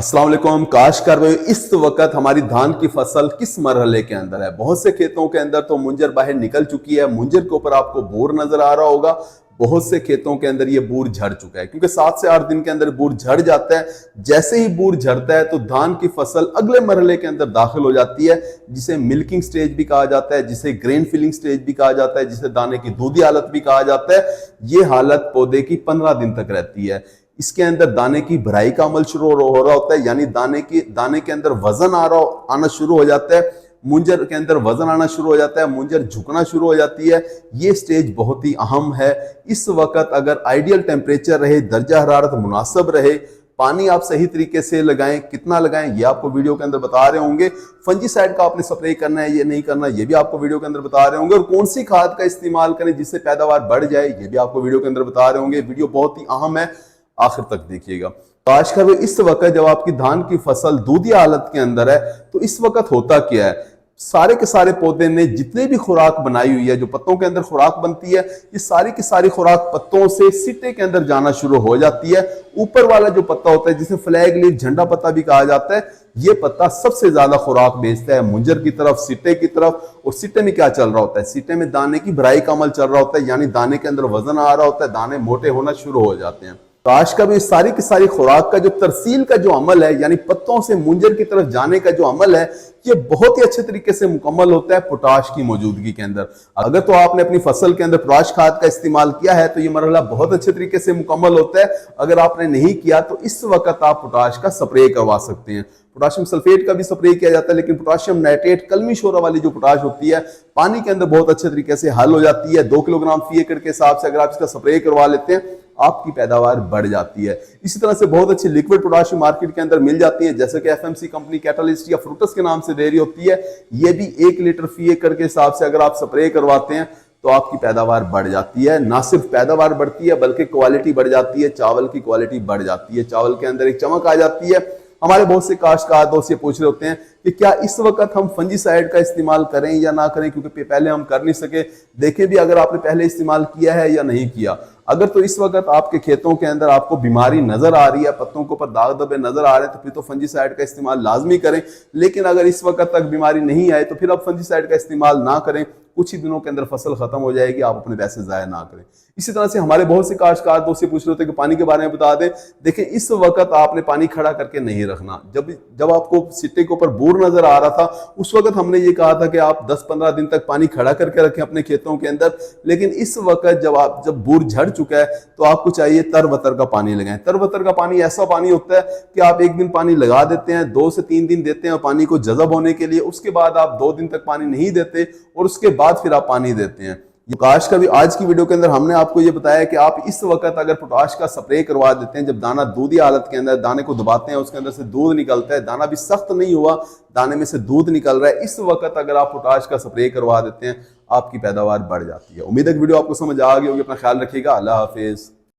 अस्सलाम वालेकुम काश्तकार भाई, इस वक्त हमारी धान की फसल किस मरहले के अंदर है। बहुत से खेतों के अंदर तो मुंजर बाहर निकल चुकी है। मुंजर के ऊपर आपको बूर नजर आ रहा होगा। बहुत से खेतों के अंदर ये बूर झड़ चुका है, क्योंकि 7 से 8 दिन के अंदर बूर झड़ जाता है। जैसे ही बूर झड़ता है तो धान की फसल अगले मरहले के अंदर दाखिल हो जाती है, जिसे मिल्किंग स्टेज भी कहा जाता है, जिसे ग्रेन फिलिंग स्टेज भी कहा जाता है, जिसे दाने की दूधी हालत भी कहा जाता है। ये हालत पौधे की 15 दिन तक रहती है। इसके अंदर दाने की भराई का अमल शुरू हो रहा होता है, यानी दाने के अंदर वजन आना शुरू हो जाता है। मुंजर के अंदर वजन आना शुरू हो जाता है, मुंजर झुकना शुरू हो जाती है। ये स्टेज बहुत ही अहम है। इस वक्त अगर आइडियल टेम्परेचर रहे, दर्जा हरारत मुनासिब रहे, पानी आप सही तरीके से लगाएं, कितना लगाएं ये आपको वीडियो के अंदर बता रहे होंगे। फंजीसाइड का आपने स्प्रे करना है, ये नहीं करना, ये भी आपको वीडियो के अंदर बता रहे होंगे। और कौन सी खाद का इस्तेमाल करें जिससे पैदावार बढ़ जाए, ये भी आपको वीडियो के अंदर बता रहे होंगे। वीडियो बहुत ही अहम है, आखिर तक देखिएगा। तो आज का इस वक्त जब आपकी धान की फसल दूधी हालत के अंदर है, तो इस वक्त होता क्या है, सारे के सारे पौधे ने जितने भी खुराक बनाई हुई है, जो पत्तों के अंदर खुराक बनती है, ये सारी की सारी खुराक पत्तों से सिट्टे के अंदर जाना शुरू हो जाती है। ऊपर वाला जो पत्ता होता है, जिसे फ्लैग लीफ झंडा पत्ता भी कहा जाता है, ये पत्ता सबसे ज्यादा खुराक भेजता है मुंजर की तरफ, सिट्टे की तरफ। और सिट्टे में क्या चल रहा होता है, सिट्टे में दाने की भराई का अमल चल रहा होता है, यानी दाने के अंदर वजन आ रहा होता है, दाने मोटे होना शुरू हो जाते हैं। तो आज का भी सारी की सारी खुराक का जो तरसील का जो अमल है, यानी पत्तों से मुंजर की तरफ जाने का जो अमल है, ये बहुत ही अच्छे तरीके से मुकम्मल होता है पोटाश की मौजूदगी के अंदर। अगर तो आपने अपनी फसल के अंदर पोटाश खाद का इस्तेमाल किया है तो ये मरहला बहुत अच्छे तरीके से मुकम्मल होता है। अगर आपने नहीं किया तो इस वक्त आप पोटाश का स्प्रे करवा सकते हैं। पोटाशियम सल्फेट का भी स्प्रे किया जाता है, लेकिन पोटाशियम नाइट्रेट कलमी शोरा वाली जो पोटाश होती है, पानी के अंदर बहुत अच्छे तरीके से हल हो जाती है। 2 किलोग्राम फी एकड़ के हिसाब से अगर आप इसका स्प्रे करवा लेते हैं, आपकी पैदावार बढ़ जाती है। इसी तरह से बहुत अच्छी लिक्विड पोटाशियम मार्केट के अंदर मिल जाती है, जैसे कि एफएमसी कंपनी कैटलिस्ट या फ्रूटस के नाम से दे रही होती है। ये भी 1 लीटर फी एकड़ के हिसाब से अगर आप स्प्रे करवाते हैं तो आपकी पैदावार बढ़ जाती है। ना सिर्फ पैदावार बढ़ती है बल्कि क्वालिटी बढ़ जाती है, चावल की क्वालिटी बढ़ जाती है, चावल के अंदर एक चमक आ जाती है। हमारे बहुत से काश्तकार दोस्त ये पूछ रहे होते हैं कि क्या इस वक्त हम फंजीसाइड का इस्तेमाल करें या ना करें, क्योंकि पहले हम कर नहीं सके। देखें भी अगर आपने पहले इस्तेमाल किया है या नहीं किया। अगर तो इस वक्त आपके खेतों के अंदर आपको बीमारी नजर आ रही है, पत्तों के ऊपर दाग धब्बे नजर आ रहे हैं, तो फिर तो फंजीसाइड का इस्तेमाल लाजमी करें। लेकिन अगर इस वक्त तक बीमारी नहीं आए तो फिर आप फंजीसाइड का इस्तेमाल ना करें। कुछ ही दिनों के अंदर फसल खत्म हो जाएगी, आप अपने पैसे जाया ना करें। इसी तरह से हमारे बहुत से काश्तकार दोस्त पूछ रहे होते हैं कि पानी के बारे में बता दें। देखिए, इस वक्त आपने पानी खड़ा करके नहीं रखना। जब आपको सिट्टे के ऊपर बूर नजर आ रहा था, उस वक्त हमने ये कहा था कि आप 10-15 दिन तक पानी खड़ा करके रखें अपने खेतों के अंदर। लेकिन इस वक्त जब बूर झड़ चुका है तो आपको चाहिए तरबतर का पानी लगाएं। तरबतर का पानी ऐसा पानी होता है कि आप एक दिन पानी लगा देते हैं, 2 से 3 दिन देते हैं पानी को जज़ब होने के लिए, उसके बाद आप 2 दिन तक पानी नहीं देते और उसके बाद फिर आप पानी देते हैं। पोटाश का भी आज की वीडियो के अंदर हमने आपको ये बताया कि आप इस वक्त अगर पोटाश का स्प्रे करवा देते हैं, जब दाना दूधी हालत के अंदर, दाने को दबाते हैं, उसके अंदर से दूध निकलता है, दाना भी सख्त नहीं हुआ, दाने में से दूध निकल रहा है, इस वक्त अगर आप पोटाश का स्प्रे करवा देते हैं, आपकी पैदावार बढ़ जाती है। उम्मीद है कि वीडियो आपको समझ आ गई होगी। अपना ख्याल रखिएगा। अल्लाह हाफिज।